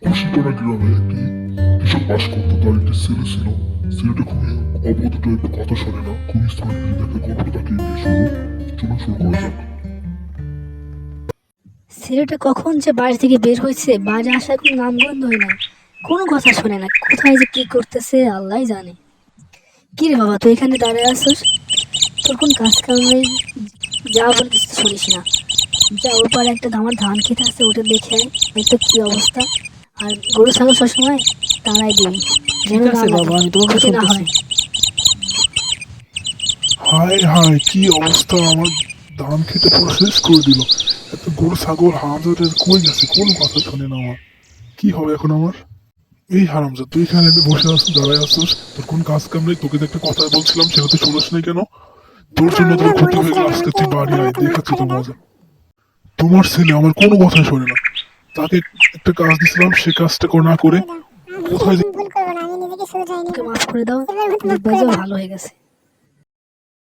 খুশিপাড়া গ্রামে একটি কৃষক বাস করতো। তার একটি ছেলে ছিল। ছেলেটা খুবই অবৈধ টাইপের, কথা শোনে না, খুবই স্মার্ট। দেখে গল্পটা তাকে নিয়ে শুরু করা যাক। ছেলেটা কখন যে বাড়ি থেকে বের হয়েছে, বাড়ি আসার কোনো নামগন্ধই নাই, কোনো কথা শোনে না, কোথায় যে কি করতেছে আল্লাহ জানে। কি রে বাবা, তুই এখানে দাঁড়িয়ে আছিস? তোর কোন কাজ কাম নেই? যা বল কিছু তো শুনিস না। যা ওর পারে একটা আমার ধান খেতে আছে, ওটা দেখে আয়। এই তো কি অবস্থা। আর গরু ছাগল সবসময় তাড়াই দিবি, ঠিক যেন না আছে লাগে, বাবা, আমি তোমাকে ক্ষতি না শুনতেছি। হয়। হায় হায়, কি অবস্থা! আমার ধান খেতে পুরো শেষ করে দিল। এত গরু ছাগল হারামজাদের কই গেছে? কোনো কথা শোনে না আমার। কি হবে এখন আমার? এই হারামজাদ, তুই এখানে বসে আছিস, দাঁড়ায় আছিস, তোর কোন কাজ কাম নেই। তোকে যে একটা কথা বলছিলাম সেটা তুই শুনিস নাই কেন? তোর জন্য তোর ক্ষতি হয়ে গেল। আজকে তুই বাড়ি আয়, দেখাচ্ছি তোর মজা। তোমার ছেলে আমার কোনো কথাই শোনে না। তাকে একটা কাজ দিছিলাম, সে কাজটা না করে কোথায় ওকে মাফ করে দাও, দেখবে যে ও ভালো হয়ে গেছে।